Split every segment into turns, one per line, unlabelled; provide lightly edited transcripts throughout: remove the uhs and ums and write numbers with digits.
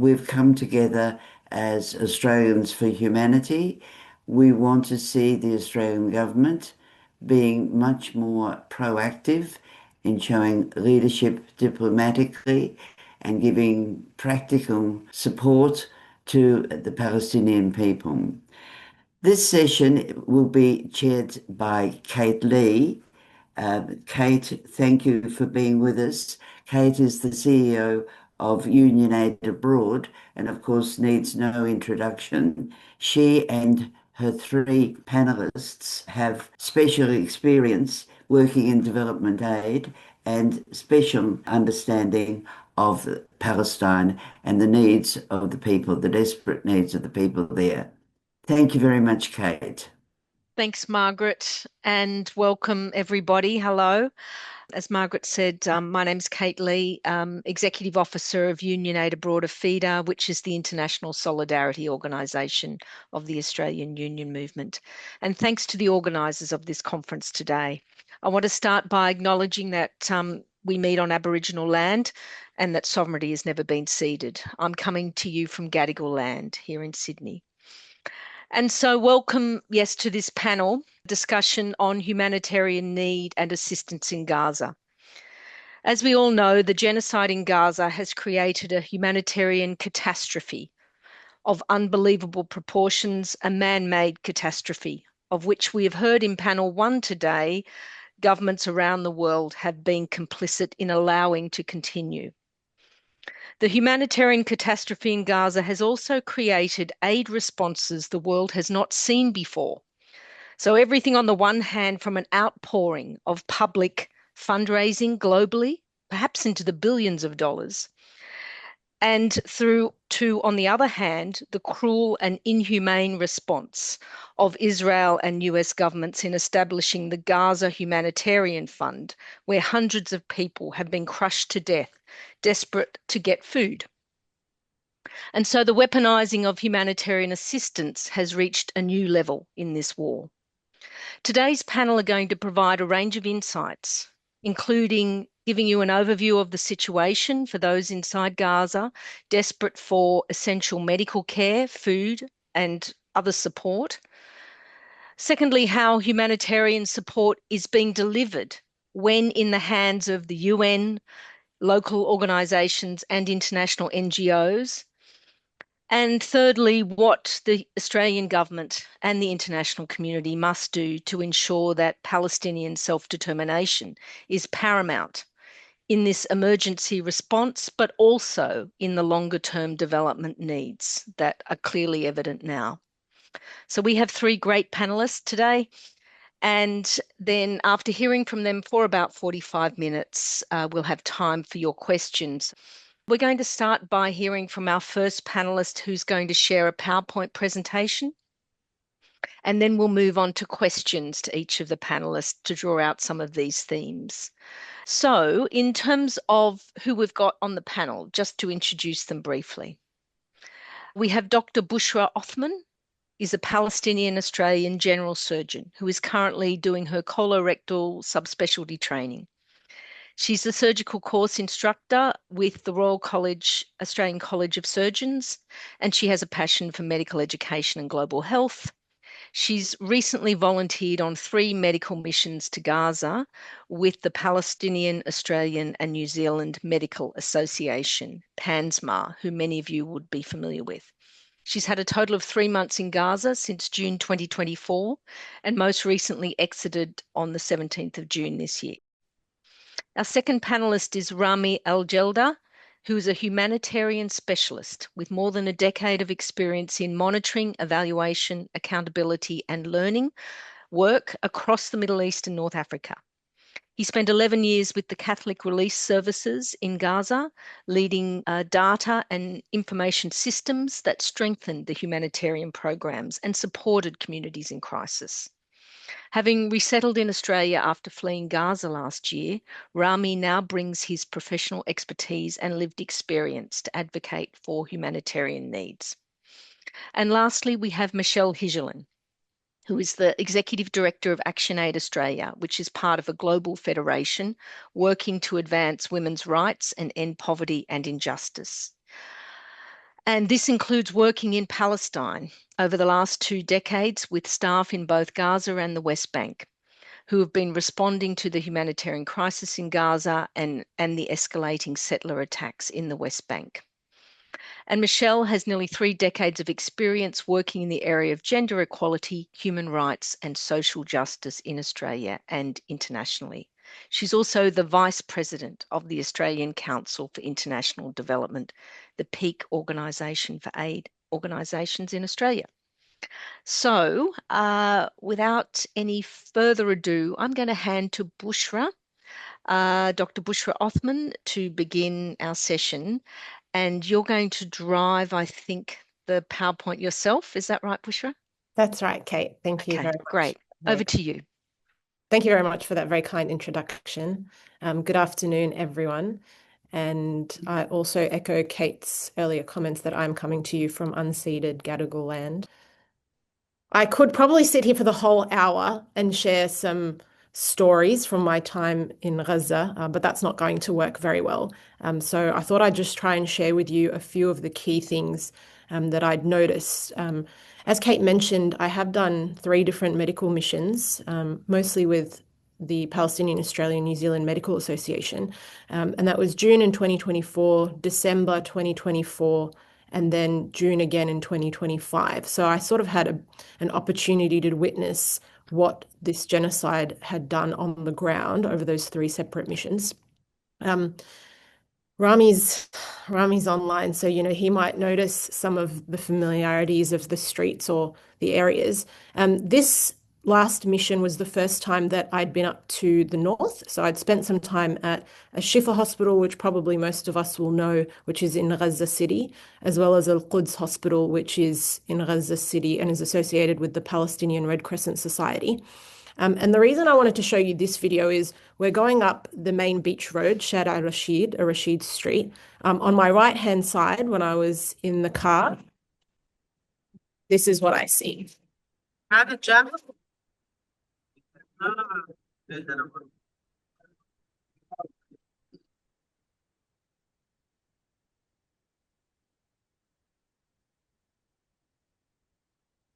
we've come together as Australians for Humanity. We want to see the Australian government being much more proactive in showing leadership diplomatically and giving practical support to the Palestinian people. This session will be chaired by Kate Lee. Kate, thank you for being with us. Kate is the CEO of Union Aid Abroad and, of course, needs no introduction. She and her three panelists have special experience working in development aid and special understanding of Palestine and the needs of the people, the desperate needs of the people there. Thank you very much, Kate.
Thanks, Margaret, and welcome everybody. Hello. As Margaret said, my name's Kate Lee, Executive Officer of Union Aid Abroad of FIDA, which is the International Solidarity Organisation of the Australian Union Movement. And thanks to the organisers of this conference today. I want to start by acknowledging that we meet on Aboriginal land and that sovereignty has never been ceded. I'm coming to you from Gadigal land here in Sydney. And so welcome, yes, to this panel discussion on humanitarian need and assistance in Gaza. As we all know, the genocide in Gaza has created a humanitarian catastrophe of unbelievable proportions, a man-made catastrophe, of which we have heard in panel one today, governments around the world have been complicit in allowing to continue. The humanitarian catastrophe in Gaza has also created aid responses the world has not seen before. So everything on the one hand from an outpouring of public fundraising globally, perhaps into the billions of dollars, and through to, on the other hand, the cruel and inhumane response of Israel and US governments in establishing the Gaza Humanitarian Fund, where hundreds of people have been crushed to death, desperate to get food. And so the weaponizing of humanitarian assistance has reached a new level in this war. Today's panel are going to provide a range of insights, including giving you an overview of the situation for those inside Gaza, desperate for essential medical care, food, and other support. Secondly, how humanitarian support is being delivered when in the hands of the UN, local organisations, and international NGOs. And thirdly, what the Australian government and the international community must do to ensure that Palestinian self-determination is paramount in this emergency response, but also in the longer term development needs that are clearly evident now. So we have three great panelists today. And then after hearing from them for about 45 minutes, we'll have time for your questions. We're going to start by hearing from our first panelist who's going to share a PowerPoint presentation. And then we'll move on to questions to each of the panelists to draw out some of these themes. So in terms of who we've got on the panel, just to introduce them briefly, we have Dr. Bushra Othman, is a Palestinian Australian general surgeon who is currently doing her colorectal subspecialty training. She's a surgical course instructor with the Royal College, Australian College of Surgeons, and she has a passion for medical education and global health. She's recently volunteered on 3 medical missions to Gaza with the Palestinian, Australian and New Zealand Medical Association, PANSMA, who many of you would be familiar with. She's had a total of 3 months in Gaza since June 2024 and most recently exited on the 17th of June this year. Our second panelist is Rami Ajelda, who is a humanitarian specialist with more than a decade of experience in monitoring, evaluation, accountability, and learning work across the Middle East and North Africa. He spent 11 years with the Catholic Relief Services in Gaza, leading data and information systems that strengthened the humanitarian programs and supported communities in crisis. Having resettled in Australia after fleeing Gaza last year, Rami now brings his professional expertise and lived experience to advocate for humanitarian needs. And lastly, we have Michelle Higelin, who is the Executive Director of ActionAid Australia, which is part of a global federation working to advance women's rights and end poverty and injustice. And this includes working in Palestine over the last 2 decades with staff in both Gaza and the West Bank, who have been responding to the humanitarian crisis in Gaza and the escalating settler attacks in the West Bank. And Michelle has nearly 3 decades of experience working in the area of gender equality, human rights, and social justice in Australia and internationally. She's also the Vice President of the Australian Council for International Development, the peak organisation for aid organisations in Australia. So, without any further ado, I'm going to hand to Bushra, Dr. Bushra Othman, to begin our session. And you're going to drive, I think, the PowerPoint yourself. Is that right, Bushra?
That's right, Kate. Thank you
Okay,
very much.
great. Over to you.
Thank you very much for that very kind introduction. Good afternoon, everyone. And I also echo Kate's earlier comments that I'm coming to you from unceded Gadigal land. I could probably sit here for the whole hour and share some stories from my time in Gaza, but that's not going to work very well. So I thought I'd just try and share with you a few of the key things that I'd noticed. As Kate mentioned, I have done 3 different medical missions, mostly with the Palestinian Australian New Zealand Medical Association. And that was June in 2024, December 2024, and then June again in 2025. So I sort of had an opportunity to witness what this genocide had done on the ground over those 3 separate missions. Rami's online, so he might notice some of the familiarities of the streets or the areas. This last mission was the first time that I'd been up to the north. So I'd spent some time at a Shifa hospital, which probably most of us will know, which is in Gaza City, as well as Al-Quds Hospital, which is in Gaza City and is associated with the Palestinian Red Crescent Society. And the reason I wanted to show you this video is we're going up the main beach road, Shara Rashid, or Rashid Street. On my right-hand side, when I was in the car, this is what I see.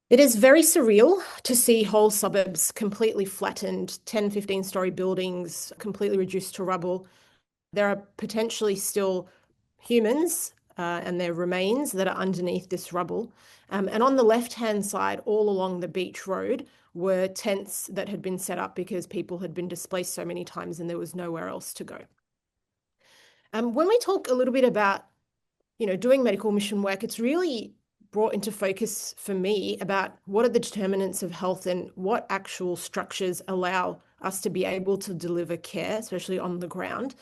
It is very surreal to see whole suburbs completely flattened, 10, 15-story buildings completely reduced to rubble. There are potentially still humans and their remains that are underneath this rubble. And on the left-hand side, all along the beach road, were tents that had been set up because people had been displaced so many times and there was nowhere else to go. When we talk a little bit about, doing medical mission work, it's really brought into focus for me about what are the determinants of health and what actual structures allow us to be able to deliver care, especially on the ground.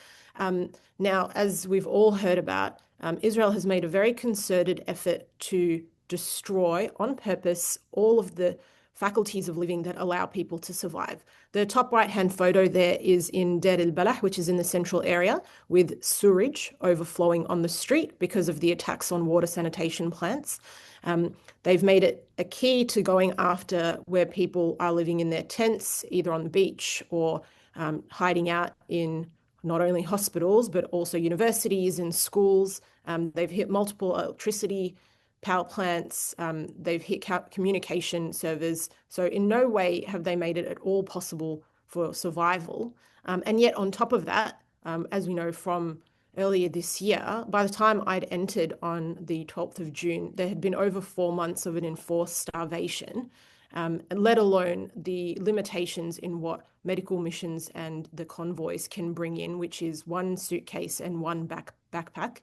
Now, as we've all heard about, Israel has made a very concerted effort to destroy on purpose all of the faculties of living that allow people to survive. The top right-hand photo there is in Deir el-Balah, which is in the central area, with sewage overflowing on the street because of the attacks on water sanitation plants. They've made it a key to going after where people are living in their tents, either on the beach or hiding out in not only hospitals, but also universities and schools. They've hit multiple electricity power plants, they've hit communication servers. So in no way have they made it at all possible for survival. And yet on top of that, as we know from earlier this year, by the time I'd entered on the 12th of June, there had been over 4 months of an enforced starvation, let alone the limitations in what medical missions and the convoys can bring in, which is 1 suitcase and 1 backpack.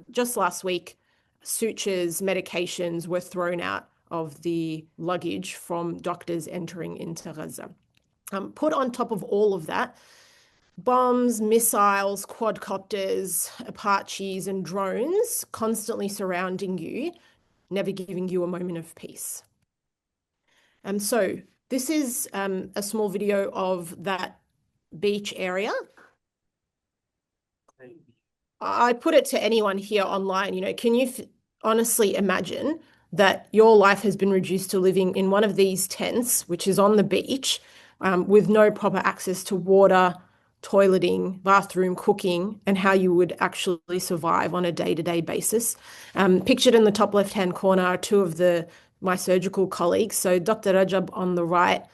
Just last week, sutures, medications were thrown out of the luggage from doctors entering into Gaza. Put on top of all of that, bombs, missiles, quadcopters, Apaches, and drones constantly surrounding you, never giving you a moment of peace. So this is a small video of that beach area. I put it to anyone here online, can you honestly imagine that your life has been reduced to living in one of these tents, which is on the beach, with no proper access to water, toileting, bathroom, cooking, and how you would actually survive on a day-to-day basis. Pictured in the top left-hand corner are two of my surgical colleagues. So Dr. Rajab on the right,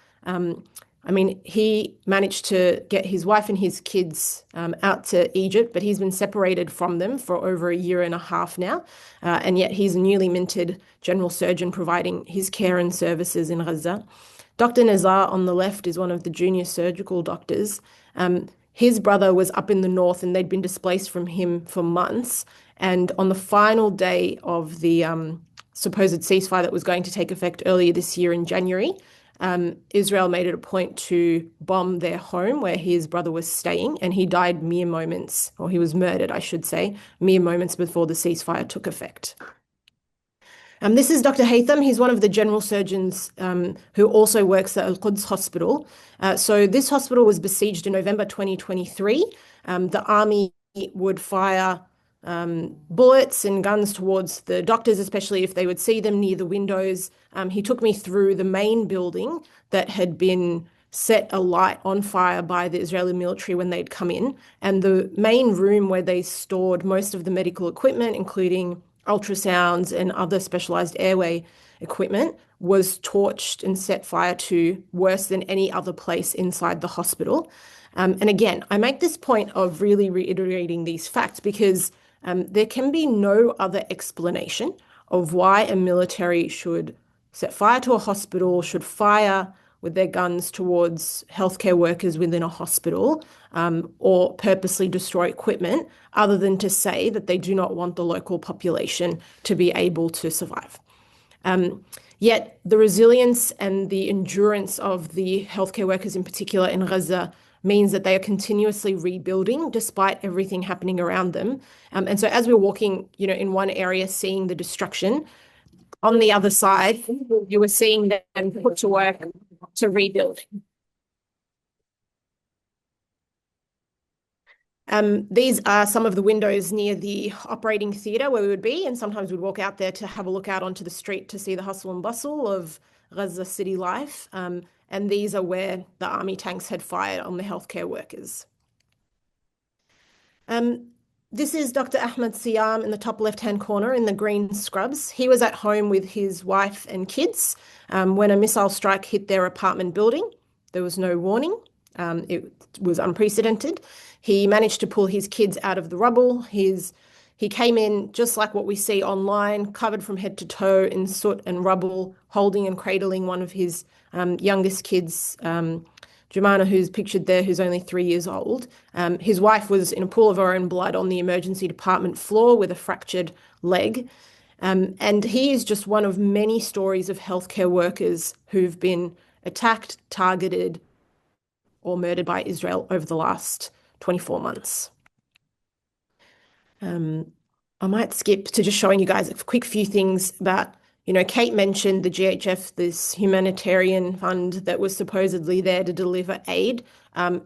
I mean, he managed to get his wife and his kids out to Egypt, but he's been separated from them for over a year and a half now. And yet he's a newly minted general surgeon providing his care and services in Gaza. Dr. Nazar on the left is one of the junior surgical doctors. His brother was up in the north and they'd been displaced from him for months. And on the final day of the supposed ceasefire that was going to take effect earlier this year in January, Israel made it a point to bomb their home where his brother was staying, and he died mere moments, or he was murdered, I should say, mere moments before the ceasefire took effect. This is Dr. Haytham. He's one of the general surgeons who also works at Al-Quds Hospital. So this hospital was besieged in November 2023. The army would fire bullets and guns towards the doctors, especially if they would see them near the windows. He took me through the main building that had been set alight on fire by the Israeli military when they'd come in, and the main room where they stored most of the medical equipment, including ultrasounds and other specialized airway equipment, was torched and set fire to worse than any other place inside the hospital. And again, I make this point of really reiterating these facts because there can be no other explanation of why a military should set fire to a hospital, should fire with their guns towards healthcare workers within a hospital, or purposely destroy equipment, other than to say that they do not want the local population to be able to survive. Yet the resilience and the endurance of the healthcare workers in particular in Gaza means that they are continuously rebuilding despite everything happening around them. And so as we're walking, in one area, seeing the destruction, on the other side, you were seeing them put to work to rebuild. These are some of the windows near the operating theatre where we would be, and sometimes we'd walk out there to have a look out onto the street to see the hustle and bustle of Gaza city life. And these are where the army tanks had fired on the healthcare workers. This is Dr. Ahmed Siam in the top left-hand corner in the green scrubs. He was at home with his wife and kids when a missile strike hit their apartment building. There was no warning. It was unprecedented. He managed to pull his kids out of the rubble. He came in just like what we see online, covered from head to toe in soot and rubble, holding and cradling one of his youngest kids, Jumana, who's pictured there, who's only 3 years old. His wife was in a pool of her own blood on the emergency department floor with a fractured leg. And he is just one of many stories of healthcare workers who've been attacked, targeted, or murdered by Israel over the last 24 months. I might skip to just showing you guys a quick few things about, Kate mentioned the GHF, this humanitarian fund that was supposedly there to deliver aid.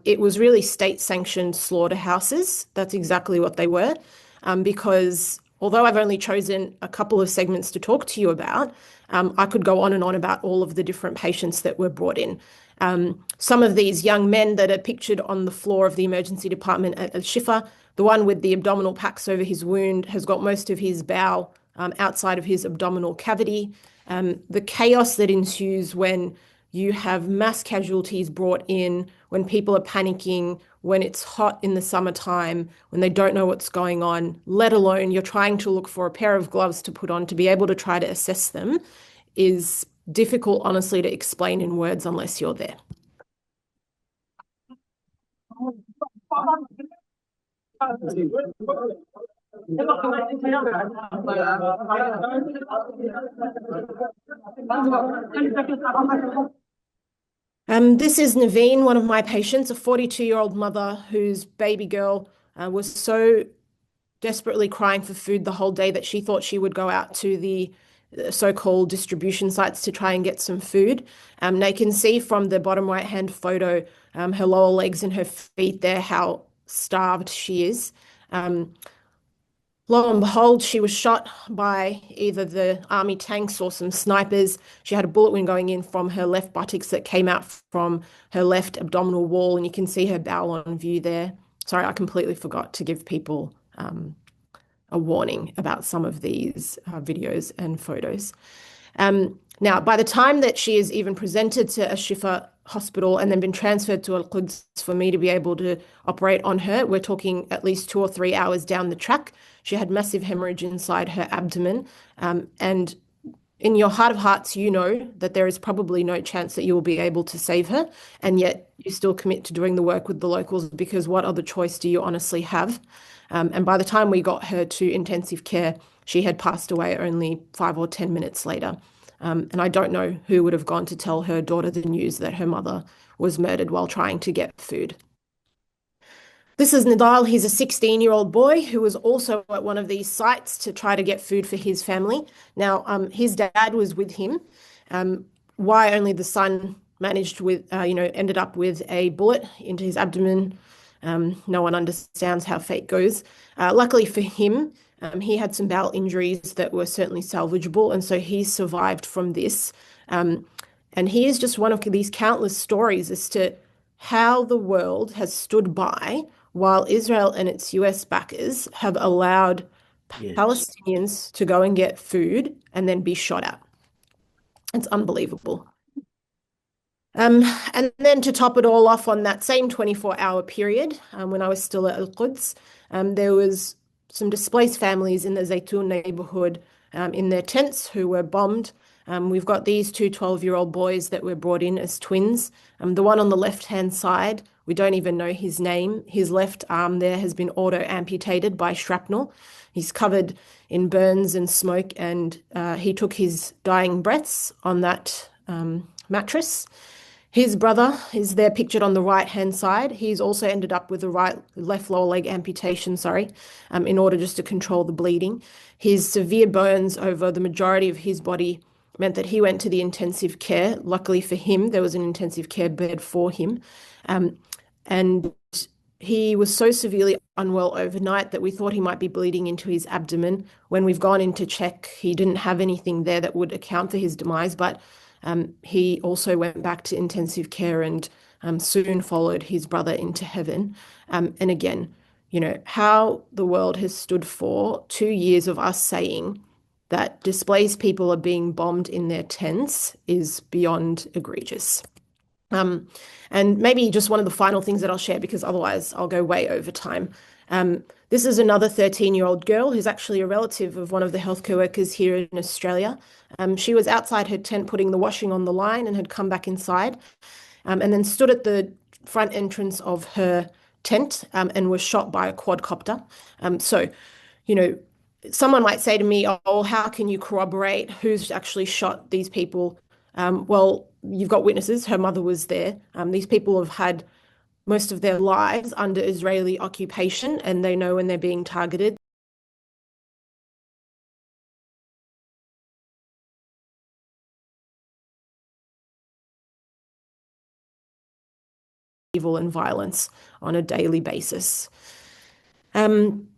It was really state-sanctioned slaughterhouses. That's exactly what they were. Because although I've only chosen a couple of segments to talk to you about, I could go on and on about all of the different patients that were brought in. Some of these young men that are pictured on the floor of the emergency department at Al-Shifa, the one with the abdominal packs over his wound has got most of his bowel outside of his abdominal cavity. The chaos that ensues when you have mass casualties brought in, when people are panicking, when it's hot in the summertime, when they don't know what's going on, let alone you're trying to look for a pair of gloves to put on to be able to try to assess them, is difficult, honestly, to explain in words unless you're there. This is Naveen, one of my patients, a 42-year-old mother whose baby girl was so desperately crying for food the whole day that she thought she would go out to the so-called distribution sites to try and get some food. Now you can see from the bottom right-hand photo, her lower legs and her feet there, how starved she is. Lo and behold, she was shot by either the army tanks or some snipers. She had a bullet wound going in from her left buttocks that came out from her left abdominal wall, and you can see her bowel on view there. Sorry, I completely forgot to give people a warning about some of these videos and photos. Now, by the time that she is even presented to a Shifa hospital and then been transferred to Al Quds for me to be able to operate on her, we're talking at least 2 or 3 hours down the track. She had massive hemorrhage inside her abdomen. And in your heart of hearts, you know that there is probably no chance that you will be able to save her. And yet you still commit to doing the work with the locals because what other choice do you honestly have? And by the time we got her to intensive care, she had passed away only 5 or 10 minutes later. And I don't know who would have gone to tell her daughter the news that her mother was murdered while trying to get food. This is Nidal. He's a 16-year-old boy who was also at one of these sites to try to get food for his family. Now, his dad was with him. Why only the son managed with, ended up with a bullet into his abdomen. No one understands how fate goes. Luckily for him, he had some bowel injuries that were certainly salvageable, and so he survived from this. And he is just one of these countless stories as to how the world has stood by while Israel and its US backers have allowed
Yes.
Palestinians to go and get food and then be shot at. It's unbelievable. And then to top it all off on that same 24-hour period, when I was still at Al Quds, there was some displaced families in the Zaytun neighborhood in their tents who were bombed. We've got these two 12-year-old boys that were brought in as twins. The one on the left-hand side, we don't even know his name. His left arm there has been auto-amputated by shrapnel. He's covered in burns and smoke, and he took his dying breaths on that mattress. His brother is there pictured on the right-hand side. He's also ended up with a left lower leg amputation, in order just to control the bleeding. His severe burns over the majority of his body meant that he went to the intensive care. Luckily for him, there was an intensive care bed for him. And he was so severely unwell overnight that we thought he might be bleeding into his abdomen. When we've gone in to check, he didn't have anything there that would account for his demise, but he also went back to intensive care and soon followed his brother into heaven. And again, how the world has stood for 2 years of us saying that displaced people are being bombed in their tents is beyond egregious. And maybe just one of the final things that I'll share, because otherwise I'll go way over time. This is another 13-year-old girl who's actually a relative of one of the healthcare workers here in Australia. She was outside her tent putting the washing on the line and had come back inside, and then stood at the front entrance of her tent and was shot by a quadcopter. So, someone might say to me, oh, how can you corroborate who's actually shot these people? Well, you've got witnesses. Her mother was there. These people have had most of their lives under Israeli occupation, and they know when they're being targeted. Evil and violence on a daily basis. And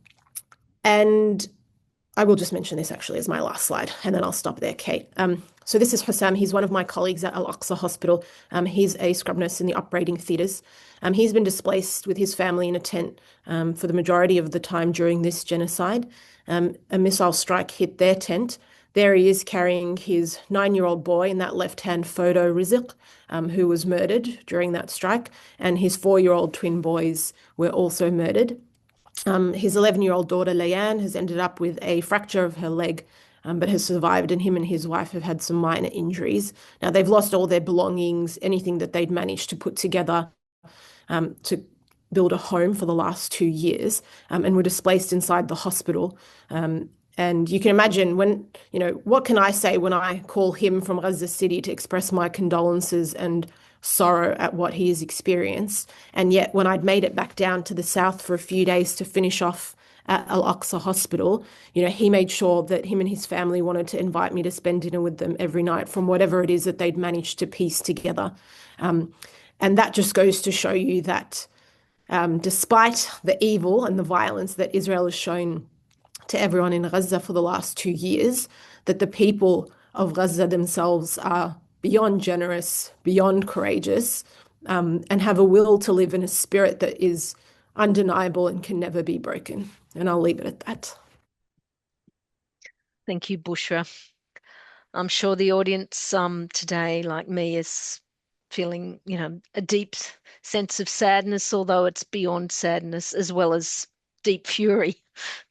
I will just mention this actually as my last slide, and then I'll stop there, Kate. So this is Hussam. He's one of my colleagues at Al-Aqsa Hospital. He's a scrub nurse in the operating theatres. He's been displaced with his family in a tent for the majority of the time during this genocide. A missile strike hit their tent. There he is carrying his 9-year-old boy in that left-hand photo, Rizq, who was murdered during that strike, and his 4-year-old twin boys were also murdered. His 11-year-old daughter, Leanne, has ended up with a fracture of her leg, but has survived, and him and his wife have had some minor injuries. Now, they've lost all their belongings, anything that they'd managed to put together to build a home for the last 2 years, and were displaced inside the hospital. And you can imagine what can I say when I call him from Gaza City to express my condolences and sorrow at what he has experienced. And yet when I'd made it back down to the south for a few days to finish off at Al-Aqsa Hospital, he made sure that him and his family wanted to invite me to spend dinner with them every night from whatever it is that they'd managed to piece together. And that just goes to show you that despite the evil and the violence that Israel has shown to everyone in Gaza for the last 2 years, that the people of Gaza themselves are beyond generous, beyond courageous, and have a will to live in a spirit that is undeniable and can never be broken. And I'll leave it at that.
Thank you, Bushra. I'm sure the audience today, like me, is feeling, a deep sense of sadness, although it's beyond sadness, as well as deep fury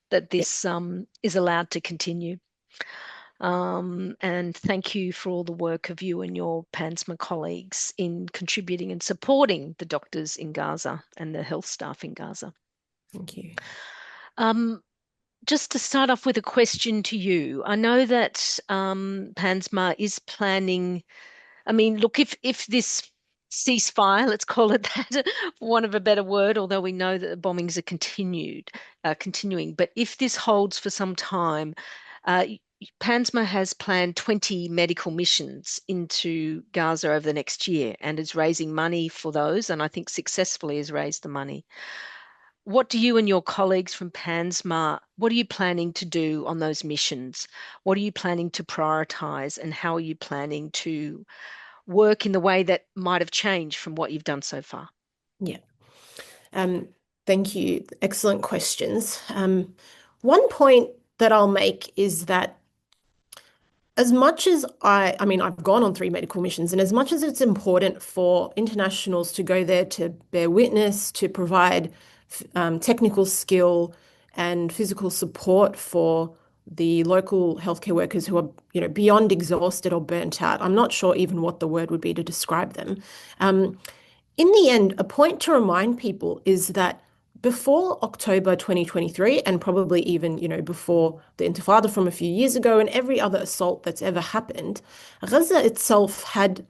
that this is allowed to continue. And thank you for all the work of you and your PANSMA colleagues in contributing and supporting the doctors in Gaza and the health staff in Gaza.
Thank you.
Just to start off with a question to you, I know that PANSMA is planning. I mean, look, if this ceasefire, let's call it that, for want of a better word, although we know that the bombings are continuing, but if this holds for some time, PANSMA has planned 20 medical missions into Gaza over the next year and is raising money for those, and I think successfully has raised the money. What do you and your colleagues from PANSMA, what are you planning to do on those missions? What are you planning to prioritize, and how are you planning to work in the way that might have changed from what you've done so far?
Yeah. Thank you. Excellent questions. One point that I'll make is that as much as I've gone on 3 medical missions, and as much as it's important for internationals to go there to bear witness, to provide technical skill and physical support for the local healthcare workers who are, beyond exhausted or burnt out. I'm not sure even what the word would be to describe them. In the end, a point to remind people is that before October 2023, and probably even, before the Intifada from a few years ago and every other assault that's ever happened, Gaza itself had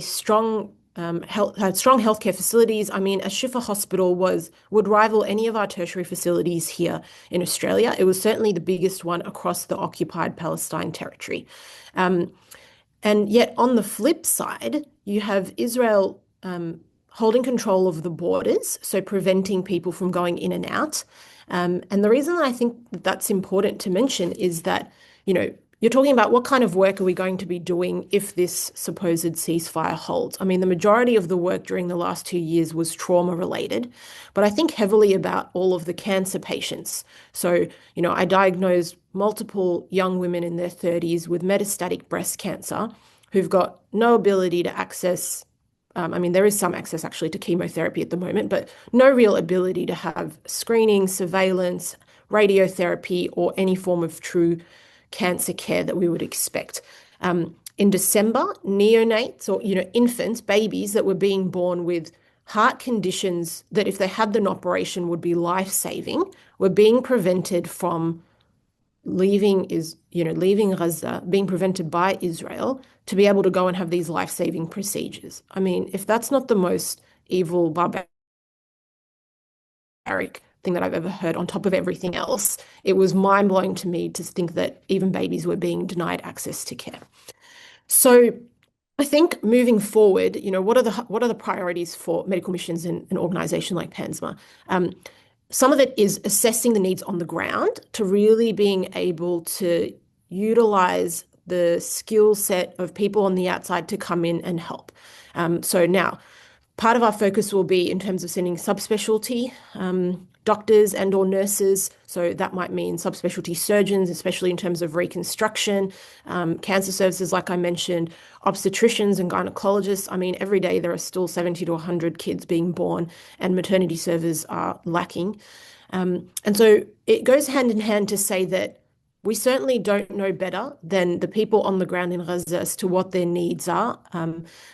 strong healthcare facilities. I mean, a Shifa hospital would rival any of our tertiary facilities here in Australia. It was certainly the biggest one across the occupied Palestine territory. And yet on the flip side, you have Israel holding control of the borders, so preventing people from going in and out. And the reason that I think that that's important to mention is that, you're talking about what kind of work are we going to be doing if this supposed ceasefire holds. I mean, the majority of the work during the last 2 years was trauma related, but I think heavily about all of the cancer patients. So, I diagnosed multiple young women in their 30s with metastatic breast cancer who've got no ability to access. There is some access actually to chemotherapy at the moment, but no real ability to have screening, surveillance, radiotherapy, or any form of true cancer care that we would expect. In December, neonates or, infants, babies that were being born with heart conditions that if they had an operation would be life-saving, were being prevented from leaving Gaza, being prevented by Israel to be able to go and have these life-saving procedures. I mean, if that's not the most evil, barbaric thing that I've ever heard on top of everything else, it was mind-blowing to me to think that even babies were being denied access to care. So I think moving forward, what are the priorities for medical missions in an organization like PANSMA? Some of it is assessing the needs on the ground to really being able to utilize the skill set of people on the outside to come in and help. So now, part of our focus will be in terms of sending subspecialty doctors and or nurses. So that might mean subspecialty surgeons, especially in terms of reconstruction, cancer services, like I mentioned, obstetricians and gynecologists. I mean, every day there are still 70 to 100 kids being born and maternity servers are lacking. And so it goes hand in hand to say that we certainly don't know better than the people on the ground in Gaza as to what their needs are.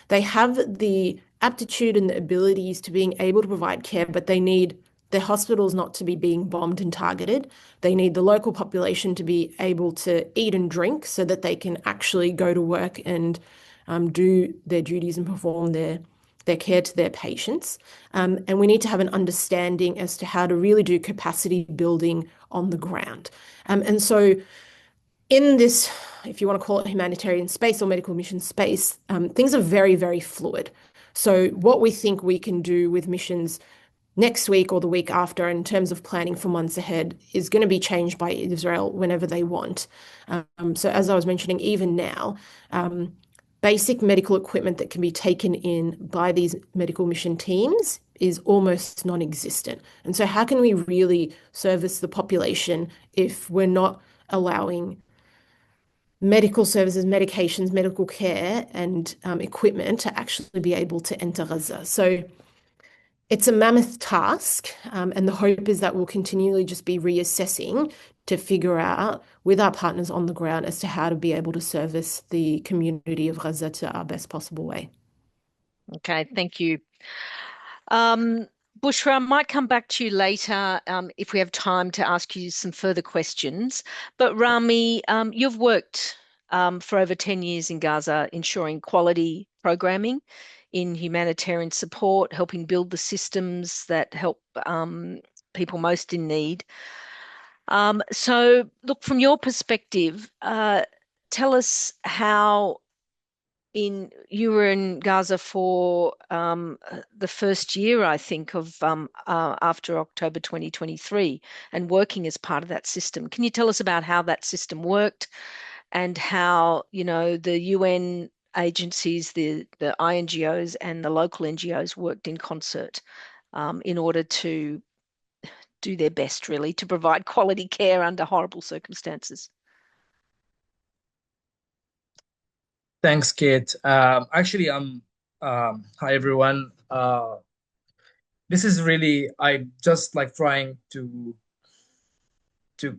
They have the aptitude and the abilities to being able to provide care, but they need their hospitals not to be being bombed and targeted. They need the local population to be able to eat and drink so that they can actually go to work and do their duties and perform their care to their patients. And we need to have an understanding as to how to really do capacity building on the ground. And so in this, if you want to call it humanitarian space or medical mission space, things are very, very fluid. So what we think we can do with missions next week or the week after, in terms of planning for months ahead, is going to be changed by Israel whenever they want. So, as I was mentioning, even now, basic medical equipment that can be taken in by these medical mission teams is almost non-existent. And so, how can we really service the population if we're not allowing medical services, medications, medical care, and equipment to actually be able to enter Gaza? So it's a mammoth task, and the hope is that we'll continually just be reassessing to figure out with our partners on the ground as to how to be able to service the community of Gaza to our best possible way.
Okay, thank you. Bushra, I might come back to you later if we have time to ask you some further questions. But Rami, you've worked for over 10 years in Gaza, ensuring quality programming in humanitarian support, helping build the systems that help people most in need. So, look, from your perspective, tell us how you were in Gaza for the first year, I think, of after October 2023 and working as part of that system. Can you tell us about how that system worked and how, the UN agencies, the INGOs and the local NGOs worked in concert in order to do their best, really, to provide quality care under horrible circumstances?
Thanks, Kate. Actually, hi everyone. This is really I just like trying to to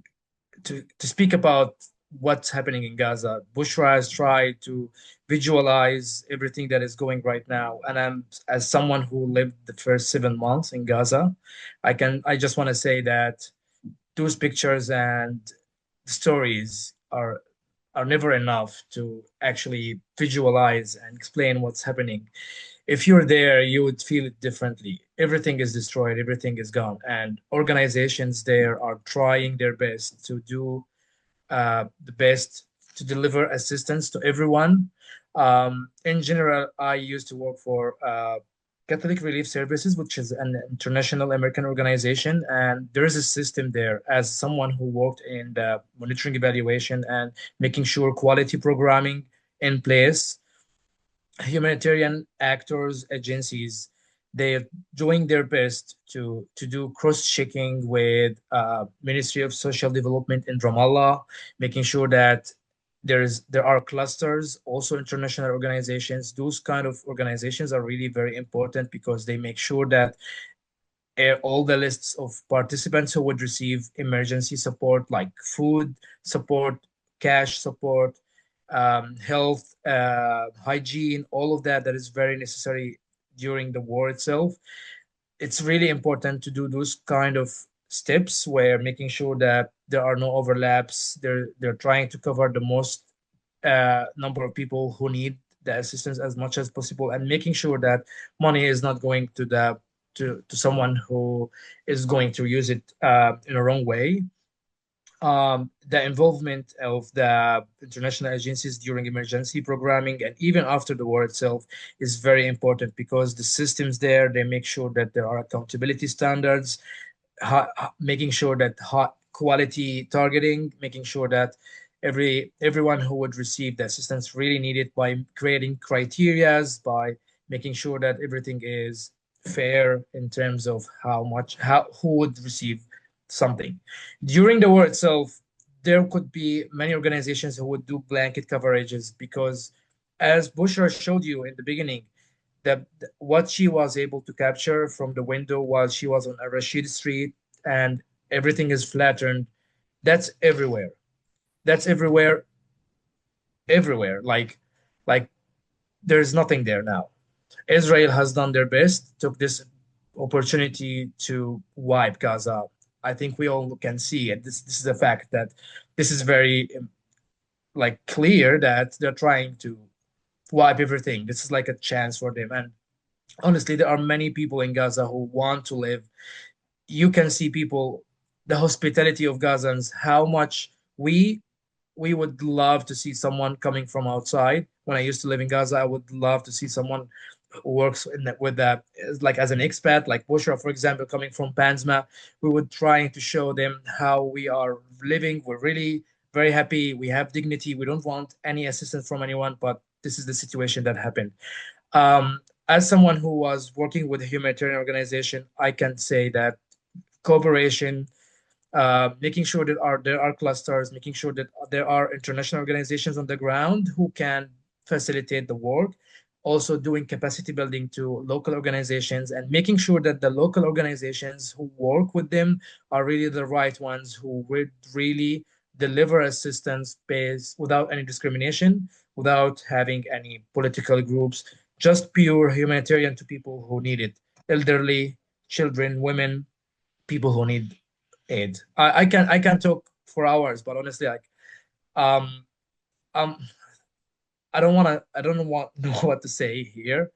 speak about what's happening in Gaza. Bushra has tried to visualize everything that is going right now, and I'm as someone who lived the first 7 months in Gaza, I just want to say that those pictures and stories are never enough to actually visualize and explain what's happening. If you're there, you would feel it differently. Everything is destroyed, everything is gone, and organizations there are trying their best to do the best to deliver assistance to everyone. In general, I used to work for Catholic Relief Services, which is an international American organization, and there is a system there. As someone who worked in the monitoring, evaluation, and making sure quality programming in place, humanitarian actors, agencies, they're doing their best to do cross-checking with Ministry of Social Development in Ramallah, making sure that there are clusters, also international organizations. Those kind of organizations are really very important because they make sure that all the lists of participants who would receive emergency support like food support, cash support, health, hygiene, all of that is very necessary during the war itself. It's really important to do those kind of steps where making sure that there are no overlaps. They're trying to cover the most number of people who need the assistance as much as possible, and making sure that money is not going to someone who is going to use it in a wrong way. The involvement of the international agencies during emergency programming and even after the war itself is very important because the systems there, they make sure that there are accountability standards, making sure that quality targeting, making sure that everyone who would receive the assistance really need it by creating criterias, by making sure that everything is fair in terms of who would receive something. During the war itself, there could be many organizations who would do blanket coverages because, as Bushra showed you in the beginning, that what she was able to capture from the window while she was on a Rashid Street and everything is flattened, that's everywhere. That's everywhere, everywhere. Like there's nothing there now. Israel has done their best, took this opportunity to wipe Gaza. I think we all can see it. This is a fact that this is very like clear that they're trying to wipe everything. This is like a chance for them. And honestly, there are many people in Gaza who want to live. You can see people, the hospitality of Gazans, how much we would love to see someone coming from outside. When I used to live in Gaza, I would love to see someone who works with that, like as an expat, like Bushra, for example, coming from Panzma, we were trying to show them how we are living. We're really very happy. We have dignity. We don't want any assistance from anyone, but this is the situation that happened. As someone who was working with a humanitarian organization, I can say that cooperation, making sure that there are clusters, making sure that there are international organizations on the ground who can facilitate the work, also doing capacity building to local organizations and making sure that the local organizations who work with them are really the right ones who would really deliver assistance based without any discrimination, without having any political groups, just pure humanitarian to people who need it, elderly, children, women, people who need aid. I can talk for hours, but honestly, like um um I don't know what to say here.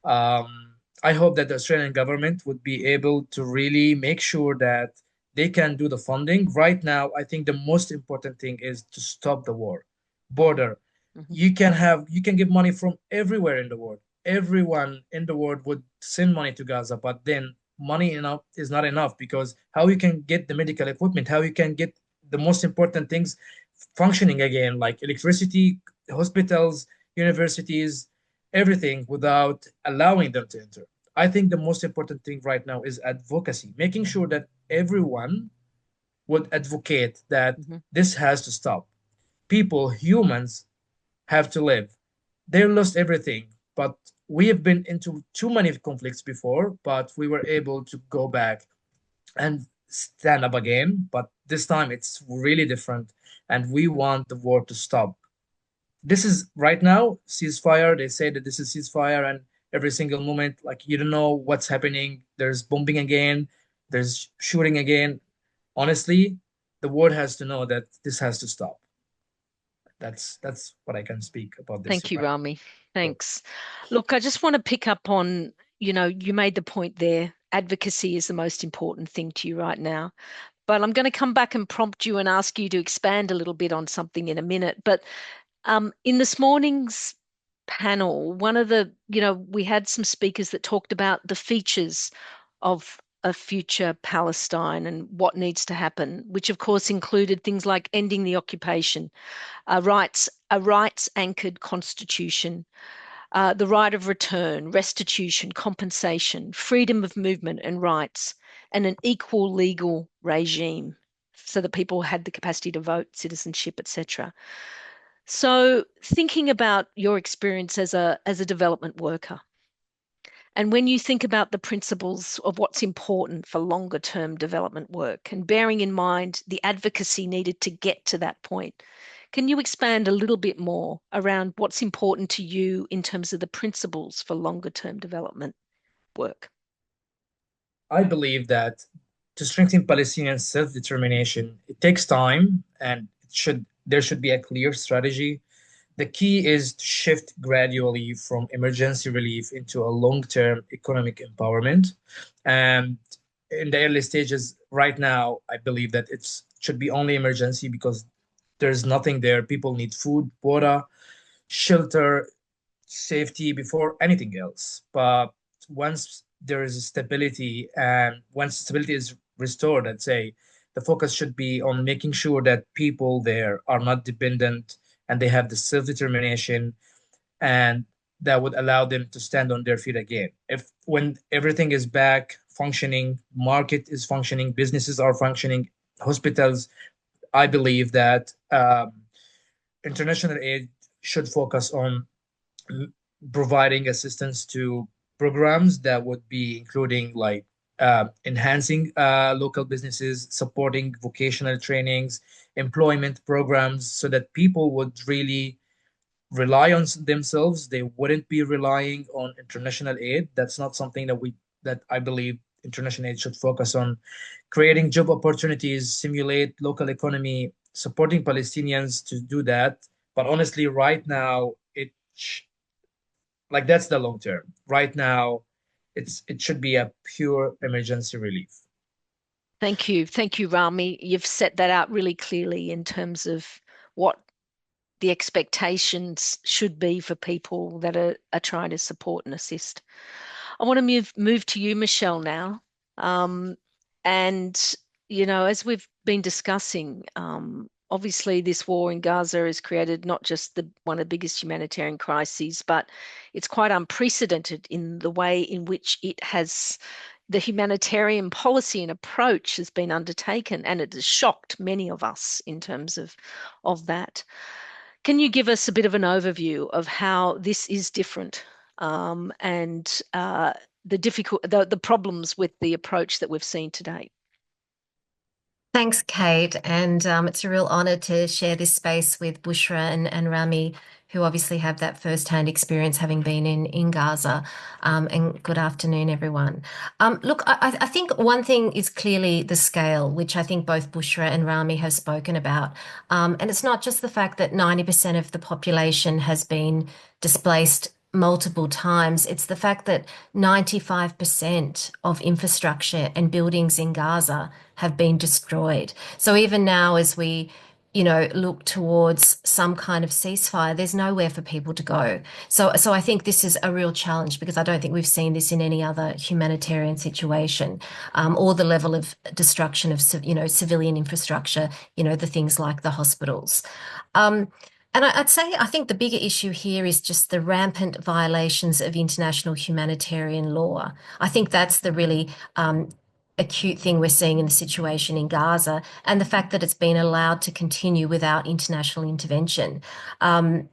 I hope that the Australian government would be able to really make sure that they can do the funding. Right now, I think the most important thing is to stop the war. Border.
Mhm.
You can give money from everywhere in the world. Everyone in the world would send money to Gaza, but then money enough is not enough because how you can get the medical equipment, how you can get the most important things functioning again, like electricity, hospitals, universities, everything without allowing them to enter. I think the most important thing right now is advocacy, making sure that everyone would advocate that
Mhm.
this has to stop. People, humans, have to live. They lost everything, but we have been into too many conflicts before, but we were able to go back and stand up again. But this time it's really different, and we want the war to stop. This is right now ceasefire. They say that this is ceasefire, and every single moment, like you don't know what's happening. There's bombing again, there's shooting again. Honestly, the world has to know that this has to stop. That's what I can speak about this
Thank you,
right
Rami.
now.
Thanks. Look, I just want to pick up on, you made the point there. Advocacy is the most important thing to you right now. But I'm going to come back and prompt you and ask you to expand a little bit on something in a minute. But in this morning's panel, we had some speakers that talked about the features of a future Palestine and what needs to happen, which of course included things like ending the occupation, a rights anchored constitution, the right of return, restitution, compensation, freedom of movement and rights, and an equal legal regime so that people had the capacity to vote, citizenship, etc. So thinking about your experience as a development worker, and when you think about the principles of what's important for longer term development work, and bearing in mind the advocacy needed to get to that point, can you expand a little bit more around what's important to you in terms of the principles for longer term development work?
I believe that to strengthen Palestinian self-determination, it takes time and there should be a clear strategy. The key is to shift gradually from emergency relief into a long-term economic empowerment. And in the early stages, right now, I believe that it should be only emergency because there's nothing there. People need food, water, shelter, safety before anything else. But once there is stability and once stability is restored, I'd say the focus should be on making sure that people there are not dependent and they have the self-determination and that would allow them to stand on their feet again. If when everything is back functioning, market is functioning, businesses are functioning, hospitals, I believe that international aid should focus on providing assistance to programs that would be including like enhancing local businesses, supporting vocational trainings, employment programs, so that people would really rely on themselves. They wouldn't be relying on international aid. That's not something that I believe international aid should focus on. Creating job opportunities, simulate local economy, supporting Palestinians to do that. But honestly, right now, like that's the long term. Right now, it should be a pure emergency relief.
Thank you. Thank you, Rami. You've set that out really clearly in terms of what the expectations should be for people that are trying to support and assist. I want to move to you, Michelle, now. And, as we've been discussing, obviously this war in Gaza has created not just one of the biggest humanitarian crises, but it's quite unprecedented in the way in which the humanitarian policy and approach has been undertaken, and it has shocked many of us in terms of that. Can you give us a bit of an overview of how this is different, and the problems with the approach that we've seen to date?
Thanks, Kate. And it's a real honor to share this space with Bushra and Rami, who obviously have that first-hand experience having been in Gaza. And good afternoon, everyone. Look, I think one thing is clearly the scale, which I think both Bushra and Rami have spoken about. And it's not just the fact that 90% of the population has been displaced multiple times. It's the fact that 95% of infrastructure and buildings in Gaza have been destroyed. So even now, as we look towards some kind of ceasefire, there's nowhere for people to go. So I think this is a real challenge, because I don't think we've seen this in any other humanitarian situation, or the level of destruction of civilian infrastructure, the things like the hospitals. And I'd say, I think the bigger issue here is just the rampant violations of international humanitarian law. I think that's the really acute thing we're seeing in the situation in Gaza, and the fact that it's been allowed to continue without international intervention. An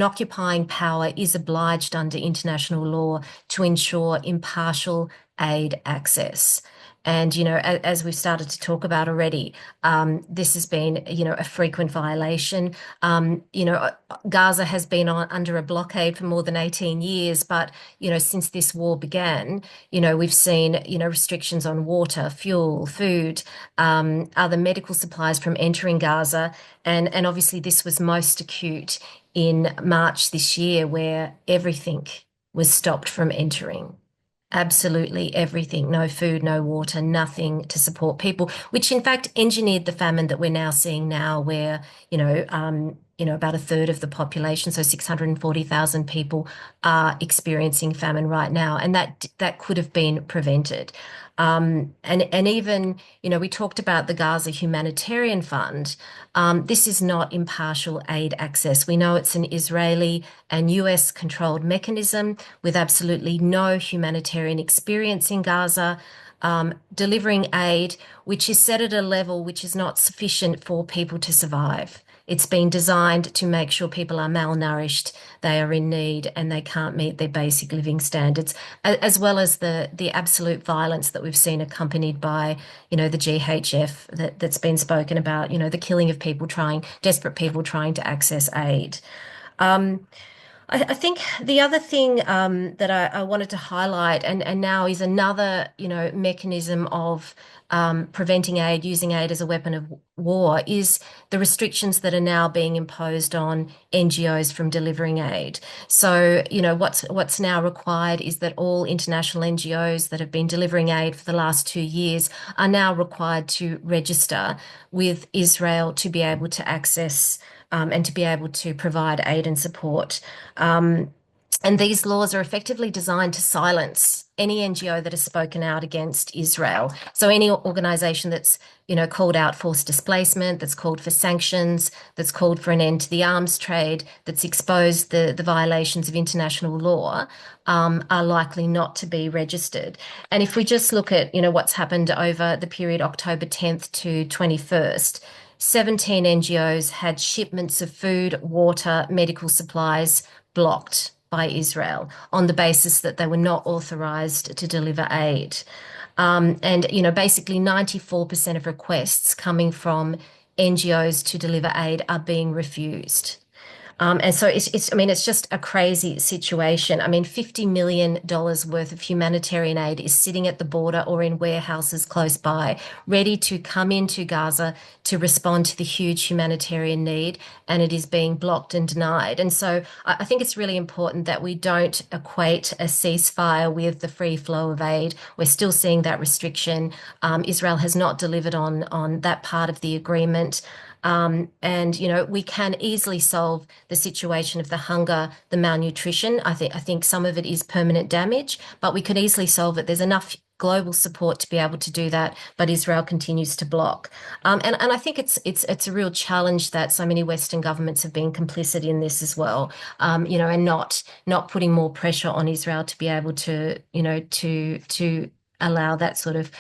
occupying power is obliged under international law to ensure impartial aid access. And, as we've started to talk about already, this has been, a frequent violation. Gaza has been under a blockade for more than 18 years, but, since this war began, we've seen, restrictions on water, fuel, food, other medical supplies from entering Gaza. And obviously this was most acute in March this year, where everything was stopped from entering. Absolutely everything. No food, no water, nothing to support people, which in fact engineered the famine that we're now seeing now, where, about a third of the population, so 640,000 people, are experiencing famine right now. And that could have been prevented. And even, we talked about the Gaza Humanitarian Fund. This is not impartial aid access. We know it's an Israeli and US controlled mechanism with absolutely no humanitarian experience in Gaza, delivering aid, which is set at a level which is not sufficient for people to survive. It's been designed to make sure people are malnourished, they are in need, and they can't meet their basic living standards, as well as the absolute violence that we've seen accompanied by, the GHF that's been spoken about, the killing of desperate people trying to access aid. I think the other thing that I wanted to highlight, and now is another, mechanism of preventing aid, using aid as a weapon of war, is the restrictions that are now being imposed on NGOs from delivering aid. So, what's now required is that all international NGOs that have been delivering aid for the last 2 years are now required to register with Israel to be able to access and to be able to provide aid and support. And these laws are effectively designed to silence any NGO that has spoken out against Israel. So any organisation that's, called out forced displacement, that's called for sanctions, that's called for an end to the arms trade, that's exposed the violations of international law, are likely not to be registered. And if we just look at, what's happened over the period October 10th to 21st, 17 NGOs had shipments of food, water, medical supplies blocked by Israel on the basis that they were not authorized to deliver aid. And, basically 94% of requests coming from NGOs to deliver aid are being refused. And so it's just a crazy situation. $50 million worth of humanitarian aid is sitting at the border or in warehouses close by, ready to come into Gaza to respond to the huge humanitarian need, and it is being blocked and denied. And so I think it's really important that we don't equate a ceasefire with the free flow of aid. We're still seeing that restriction. Israel has not delivered on that part of the agreement. And, we can easily solve the situation of the hunger, the malnutrition. I think some of it is permanent damage, but we could easily solve it. There's enough global support to be able to do that, but Israel continues to block. And I think it's a real challenge that so many Western governments have been complicit in this as well. And not putting more pressure on Israel to be able to, to allow that sort of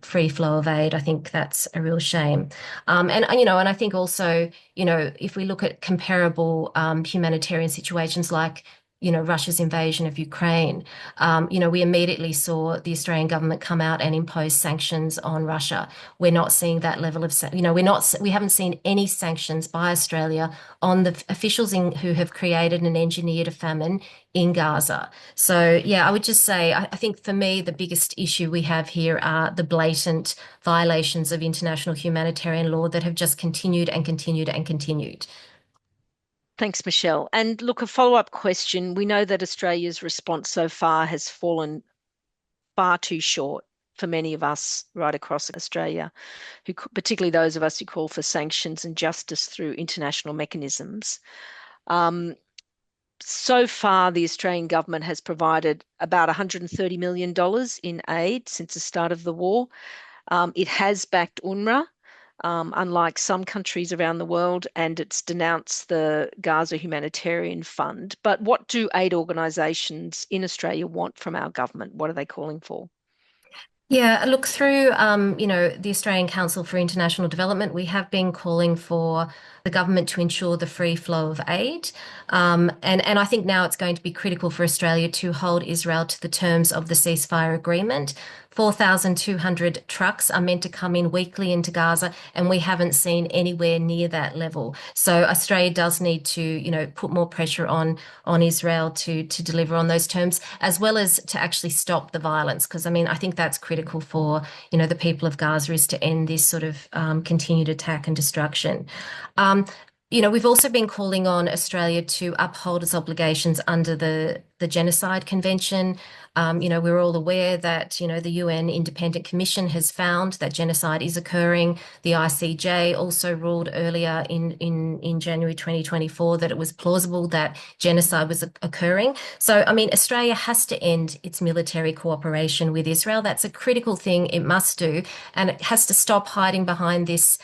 free flow of aid. I think that's a real shame. And I think also, if we look at comparable humanitarian situations like Russia's invasion of Ukraine. We immediately saw the Australian government come out and impose sanctions on Russia. We're not seeing that level of, we haven't seen any sanctions by Australia on the officials who have created and engineered a famine in Gaza. So, yeah, I would just say, I think for me, the biggest issue we have here are the blatant violations of international humanitarian law that have just continued and continued and continued.
Thanks, Michelle. And look, a follow-up question. We know that Australia's response so far has fallen far too short for many of us right across Australia, particularly those of us who call for sanctions and justice through international mechanisms. So far, the Australian government has provided about $130 million in aid since the start of the war. It has backed UNRWA, unlike some countries around the world, and it's denounced the Gaza Humanitarian Fund. But what do aid organisations in Australia want from our government? What are they calling for?
Yeah, look, through the Australian Council for International Development, we have been calling for the government to ensure the free flow of aid. And I think now it's going to be critical for Australia to hold Israel to the terms of the ceasefire agreement. 4,200 trucks are meant to come in weekly into Gaza, and we haven't seen anywhere near that level. So Australia does need to, put more pressure on Israel to deliver on those terms, as well as to actually stop the violence. Because I think that's critical for, the people of Gaza, is to end this sort of continued attack and destruction. We've also been calling on Australia to uphold its obligations under the Genocide Convention. We're all aware that, the UN Independent Commission has found that genocide is occurring. The ICJ also ruled earlier in January 2024 that it was plausible that genocide was occurring. So, Australia has to end its military cooperation with Israel. That's a critical thing it must do, and it has to stop hiding behind this,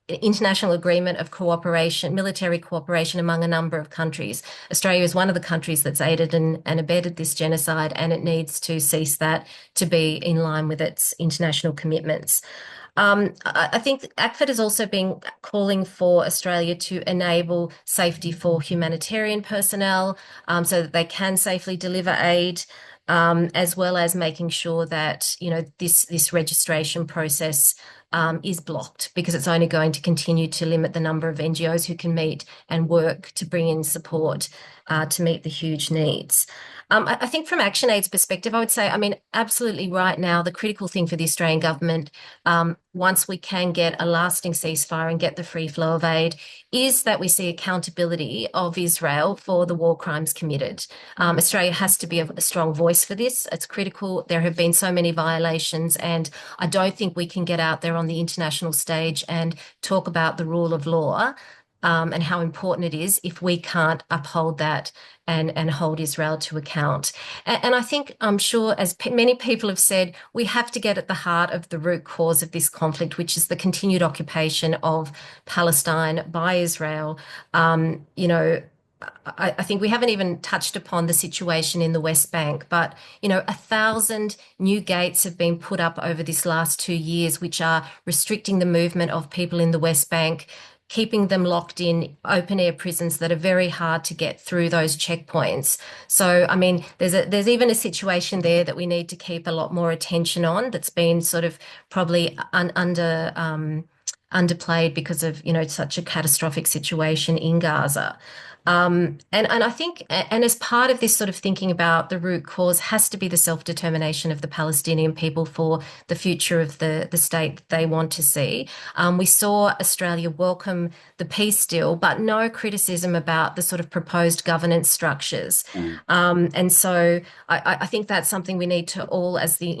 international agreement of cooperation, military cooperation among a number of countries. Australia is one of the countries that's aided and abetted this genocide, and it needs to cease that to be in line with its international commitments. I think ACFID has also been calling for Australia to enable safety for humanitarian personnel, so that they can safely deliver aid. As well as making sure that this registration process is blocked, because it's only going to continue to limit the number of NGOs who can meet and work to bring in support to meet the huge needs. I think from ActionAid's perspective, I would say, absolutely right now, the critical thing for the Australian government, once we can get a lasting ceasefire and get the free flow of aid, is that we see accountability of Israel for the war crimes committed. Australia has to be a strong voice for this. It's critical. There have been so many violations, and I don't think we can get out there on the international stage and talk about the rule of law and how important it is if we can't uphold that and hold Israel to account. And I think, I'm sure, as many people have said, we have to get at the heart of the root cause of this conflict, which is the continued occupation of Palestine by Israel. I think we haven't even touched upon the situation in the West Bank, but 1,000 new gates have been put up over this last 2 years, which are restricting the movement of people in the West Bank, keeping them locked in open air prisons that are very hard to get through those checkpoints. So, there's even a situation there that we need to keep a lot more attention on, that's been sort of probably underplayed because of, such a catastrophic situation in Gaza. And I think, and as part of this sort of thinking about the root cause has to be the self-determination of the Palestinian people for the future of the state they want to see. We saw Australia welcome the peace deal, but no criticism about the sort of proposed governance structures.
Mm.
And so I think that's something we need to all, as the,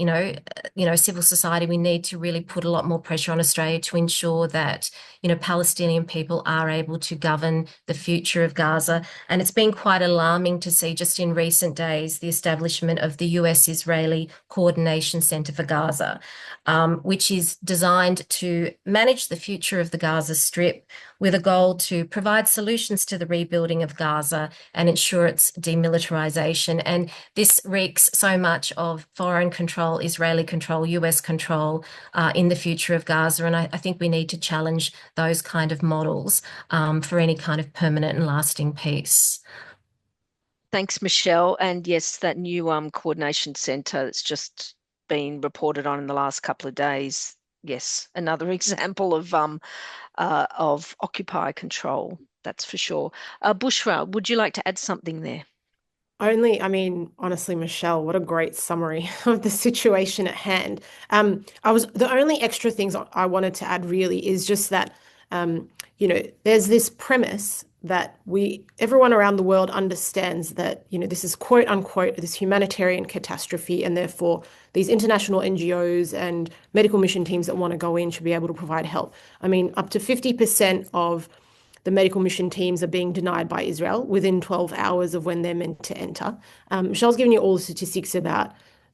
civil society, we need to really put a lot more pressure on Australia to ensure that, Palestinian people are able to govern the future of Gaza. And it's been quite alarming to see just in recent days the establishment of the US-Israeli Coordination Centre for Gaza, which is designed to manage the future of the Gaza Strip with a goal to provide solutions to the rebuilding of Gaza and ensure its demilitarization. And this reeks so much of foreign control, Israeli control, US control in the future of Gaza. And I think we need to challenge those kind of models for any kind of permanent and lasting peace.
Thanks, Michelle. And yes, that new coordination centre that's just been reported on in the last couple of days. Yes, another example of Occupy control. That's for sure. Bushra, would you like to add something there?
Honestly, Michelle, what a great summary of the situation at hand. The only extra things I wanted to add really is just that, there's this premise that everyone around the world understands that, this is quote unquote this humanitarian catastrophe, and therefore these international NGOs and medical mission teams that want to go in should be able to provide help. Up to 50% of the medical mission teams are being denied by Israel within 12 hours of when they're meant to enter. Michelle's given you all the statistics about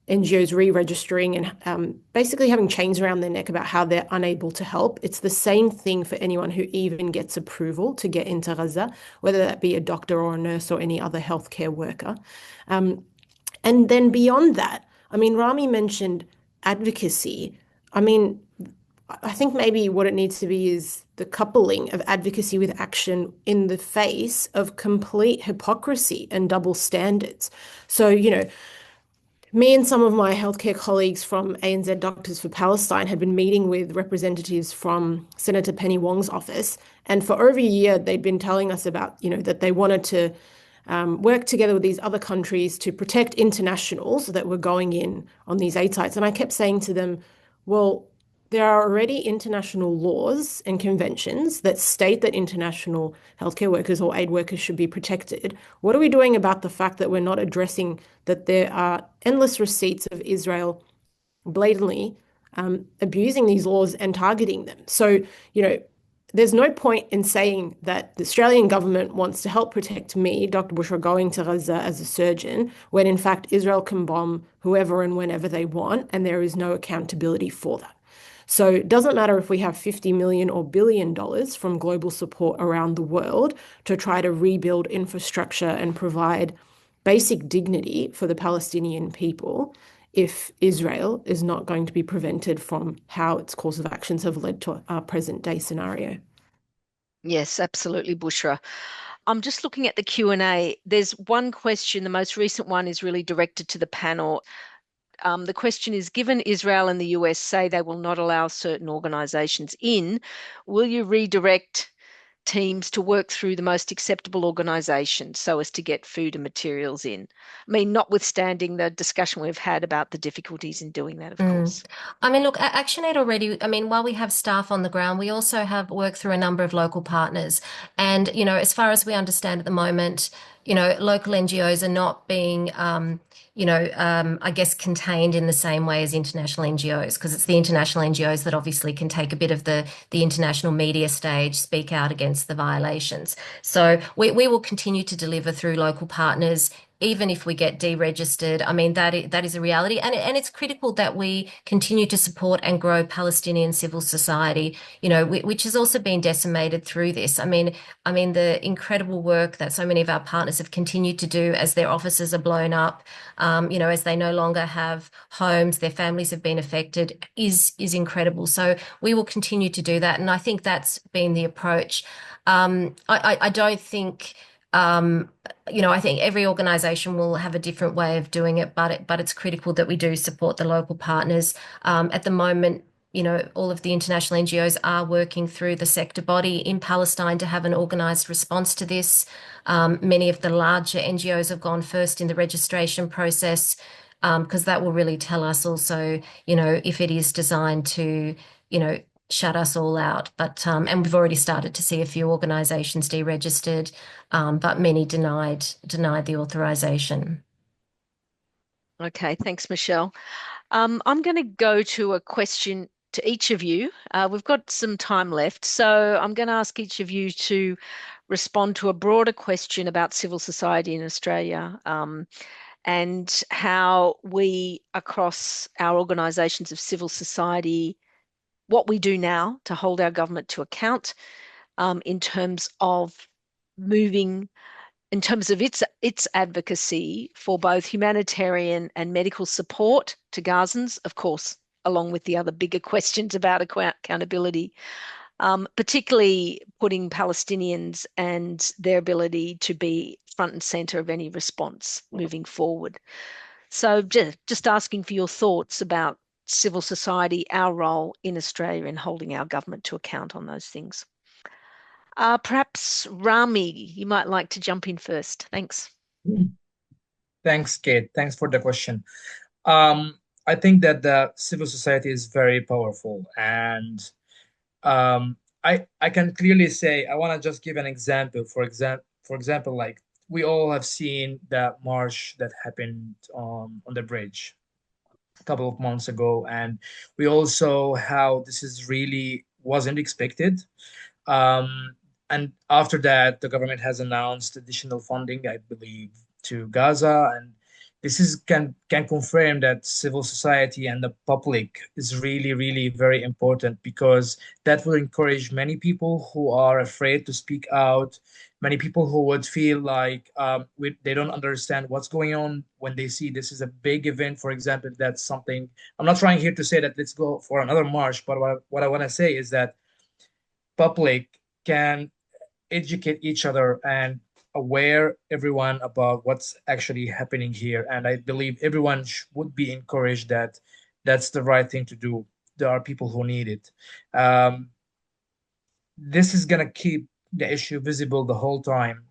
NGOs re-registering and basically having chains around their neck about how they're unable to help. It's the same thing for anyone who even gets approval to get into Gaza, whether that be a doctor or a nurse or any other healthcare worker. And then beyond that, Rami mentioned advocacy. I think maybe what it needs to be is the coupling of advocacy with action in the face of complete hypocrisy and double standards. So, me and some of my healthcare colleagues from ANZ Doctors for Palestine had been meeting with representatives from Senator Penny Wong's office. And for over a year, they'd been telling us about, that they wanted to work together with these other countries to protect internationals that were going in on these aid sites. And I kept saying to them, well, there are already international laws and conventions that state that international healthcare workers or aid workers should be protected. What are we doing about the fact that we're not addressing that there are endless receipts of Israel blatantly abusing these laws and targeting them? So, there's no point in saying that the Australian government wants to help protect me, Dr. Bushra, going to Gaza as a surgeon, when in fact Israel can bomb whoever and whenever they want, and there is no accountability for that. So it doesn't matter if we have 50 million or billion dollars from global support around the world to try to rebuild infrastructure and provide basic dignity for the Palestinian people if Israel is not going to be prevented from how its course of actions have led to our present day scenario.
Yes, absolutely, Bushra. I'm just looking at the Q&A. There's one question, the most recent one is really directed to the panel. The question is, given Israel and the US say they will not allow certain organizations in, will you redirect teams to work through the most acceptable organizations so as to get food and materials in? Notwithstanding the discussion we've had about the difficulties in doing that, of course.
Look, ActionAid already, while we have staff on the ground, we also have worked through a number of local partners. And, as far as we understand at the moment, local NGOs are not being, I guess, contained in the same way as international NGOs, because it's the international NGOs that obviously can take a bit of the international media stage, speak out against the violations. So we will continue to deliver through local partners, even if we get deregistered. That is a reality. And it's critical that we continue to support and grow Palestinian civil society, which has also been decimated through this. The incredible work that so many of our partners have continued to do as their offices are blown up, as they no longer have homes, their families have been affected, is incredible. So we will continue to do that. And I think that's been the approach. I don't think I think every organisation will have a different way of doing it, but it's critical that we do support the local partners. At the moment, all of the international NGOs are working through the sector body in Palestine to have an organised response to this. Many of the larger NGOs have gone first in the registration process, because that will really tell us also, if it is designed to, shut us all out. And we've already started to see a few organisations deregistered, but many denied the authorisation.
Okay, thanks, Michelle. I'm going to go to a question to each of you. We've got some time left, so I'm going to ask each of you to respond to a broader question about civil society in Australia, and how we, across our organisations of civil society, what we do now to hold our government to account, in terms of its advocacy for both humanitarian and medical support to Gazans, of course, along with the other bigger questions about accountability, particularly putting Palestinians and their ability to be front and center of any response moving forward. So just asking for your thoughts about civil society, our role in Australia in holding our government to account on those things. Perhaps Rami, you might like to jump in first. Thanks.
Thanks, Kate. Thanks for the question. I think that the civil society is very powerful, and I can clearly say, I want to just give an example. For example, like we all have seen that march that happened on the bridge a couple of months ago, and we also how this is really wasn't expected. Um, and after that, the government has announced additional funding, I believe, to Gaza, and this is can confirm that civil society and the public is really, really very important, because that will encourage many people who are afraid to speak out, many people who would feel like they don't understand what's going on when they see this is a big event. For example, that's something, I'm not trying here to say that let's go for another march, but what I want to say is that public can educate each other and aware everyone about what's actually happening here. And I believe everyone would be encouraged that that's the right thing to do. There are people who need it. This is going to keep the issue visible the whole time,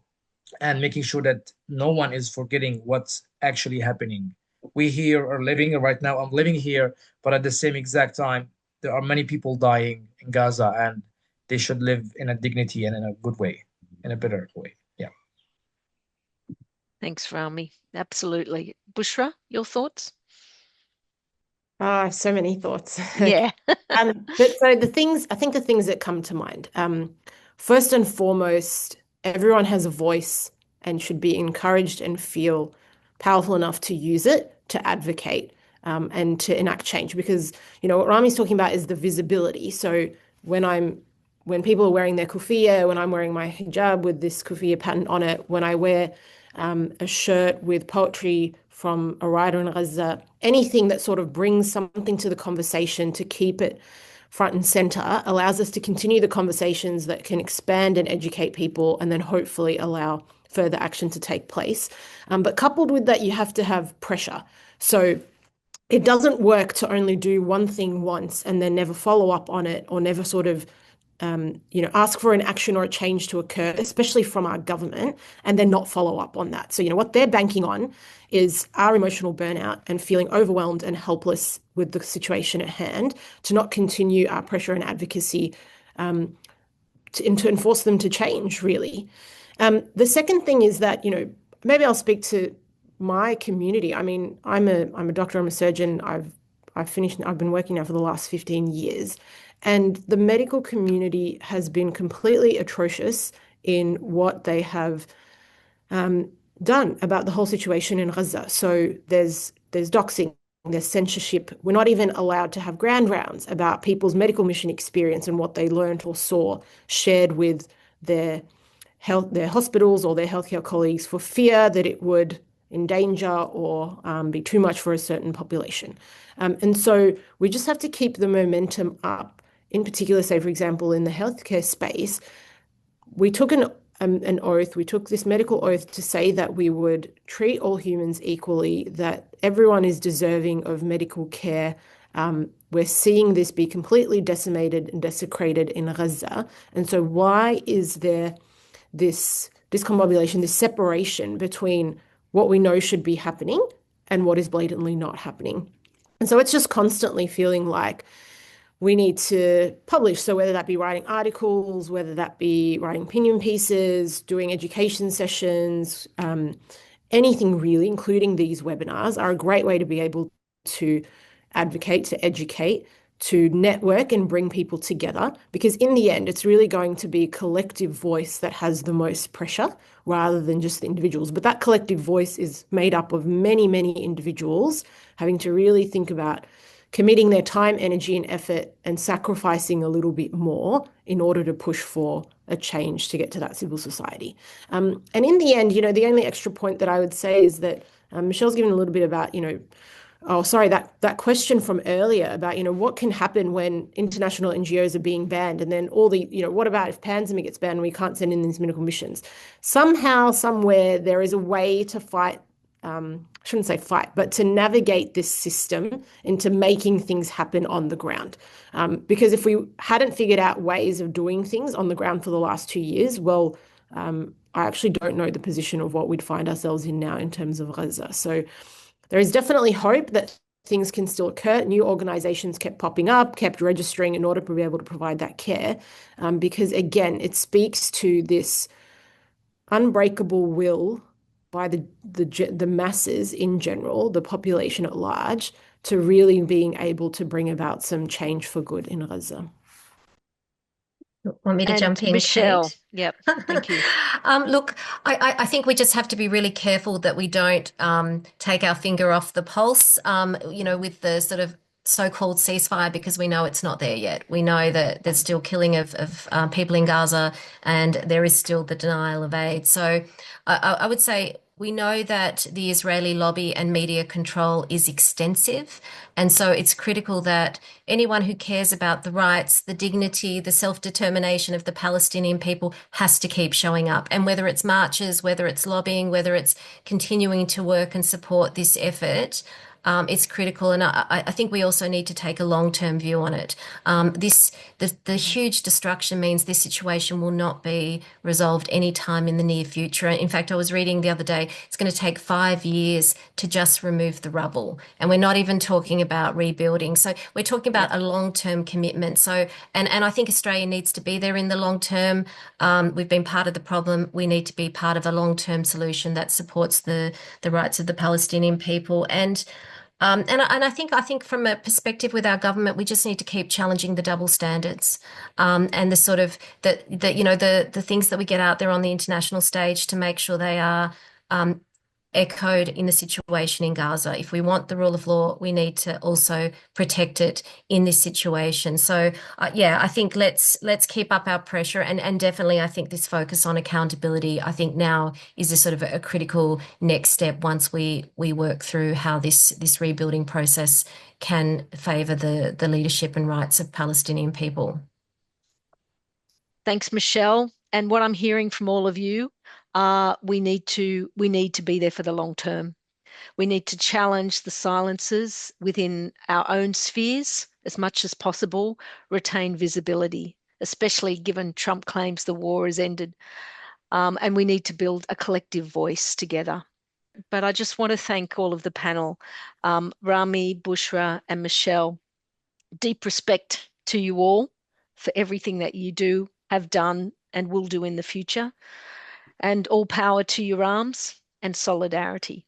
and making sure that no one is forgetting what's actually happening. We here are living right now. I'm living here, but at the same exact time, there are many people dying in Gaza, and they should live in a dignity and in a good way, in a better way. Yeah.
Thanks, Rami. Absolutely. Bushra, your thoughts?
So many thoughts.
Yeah.
But so I think the things that come to mind, first and foremost, everyone has a voice and should be encouraged and feel powerful enough to use it to advocate, and to enact change. Because, what Rami's talking about is the visibility. So when people are wearing their kufiya, when I'm wearing my hijab with this kufiya pattern on it, when I wear a shirt with poetry from a writer in Gaza, anything that sort of brings something to the conversation to keep it front and center allows us to continue the conversations that can expand and educate people, and then hopefully allow further action to take place. But coupled with that, you have to have pressure. So it doesn't work to only do one thing once and then never follow up on it, or never sort of ask for an action or a change to occur, especially from our government, and then not follow up on that. So, what they're banking on is our emotional burnout and feeling overwhelmed and helpless with the situation at hand, to not continue our pressure and advocacy, to enforce them to change, really. The second thing is that, maybe I'll speak to my community. I mean, I'm a doctor, I'm a surgeon. I've been working now for the last 15 years. And the medical community has been completely atrocious in what they have done about the whole situation in Gaza. So there's doxing, there's censorship. We're not even allowed to have grand rounds about people's medical mission experience and what they learned or saw shared with their hospitals or their healthcare colleagues, for fear that it would endanger or be too much for a certain population. And so we just have to keep the momentum up. In particular, say, for example, in the healthcare space, we took an oath, we took this medical oath to say that we would treat all humans equally, that everyone is deserving of medical care, We're seeing this be completely decimated and desecrated in Gaza. And so why is there this discombobulation, this separation between what we know should be happening and what is blatantly not happening? And so it's just constantly feeling like we need to publish. So whether that be writing articles, whether that be writing opinion pieces, doing education sessions, anything really, including these webinars, are a great way to be able to advocate, to educate, to network and bring people together. Because in the end, it's really going to be a collective voice that has the most pressure rather than just the individuals. But that collective voice is made up of many, many individuals having to really think about committing their time, energy, and effort and sacrificing a little bit more in order to push for a change to get to that civil society. And in the end, the only extra point that I would say is that Michelle's given a little bit about, that question from earlier about, what can happen when international NGOs are being banned, and then what about if PANZIMA gets banned and we can't send in these medical missions? Somehow, somewhere, there is a way to fight, I shouldn't say fight, but to navigate this system into making things happen on the ground. Because if we hadn't figured out ways of doing things on the ground for the last 2 years, well, I actually don't know the position of what we'd find ourselves in now in terms of Gaza. So there is definitely hope that things can still occur. New organizations kept popping up, kept registering in order to be able to provide that care. Because again, it speaks to this unbreakable will by the masses in general, the population at large, to really being able to bring about some change for good in Gaza.
Want me to jump in,
Michelle?
Kate?
Yep, thank you.
Look, I think we just have to be really careful that we don't take our finger off the pulse, with the sort of so-called ceasefire, because we know it's not there yet. We know that there's still killing of people in Gaza, and there is still the denial of aid. So I would say we know that the Israeli lobby and media control is extensive. And so it's critical that anyone who cares about the rights, the dignity, the self-determination of the Palestinian people has to keep showing up. And whether it's marches, whether it's lobbying, whether it's continuing to work and support this effort, it's critical. And I think we also need to take a long-term view on it. The huge destruction means this situation will not be resolved anytime in the near future. In fact, I was reading the other day, it's going to take 5 years to just remove the rubble. And we're not even talking about rebuilding. So we're talking about a long-term commitment. So, and I think Australia needs to be there in the long term. We've been part of the problem. We need to be part of a long-term solution that supports the rights of the Palestinian people. And I think from a perspective with our government, we just need to keep challenging the double standards, and the sort of the things that we get out there on the international stage to make sure they are echoed in the situation in Gaza. If we want the rule of law, we need to also protect it in this situation. So I think let's keep up our pressure, and definitely I think this focus on accountability, I think now is a sort of a critical next step once we work through how this rebuilding process can favour the leadership and rights of Palestinian people.
Thanks, Michelle. And what I'm hearing from all of you, we need to be there for the long term. We need to challenge the silences within our own spheres as much as possible, retain visibility, especially given Trump claims the war has ended. And we need to build a collective voice together. But I just want to thank all of the panel, Rami, Bushra, and Michelle. Deep respect to you all for everything that you do, have done, and will do in the future. And all power to your arms and solidarity.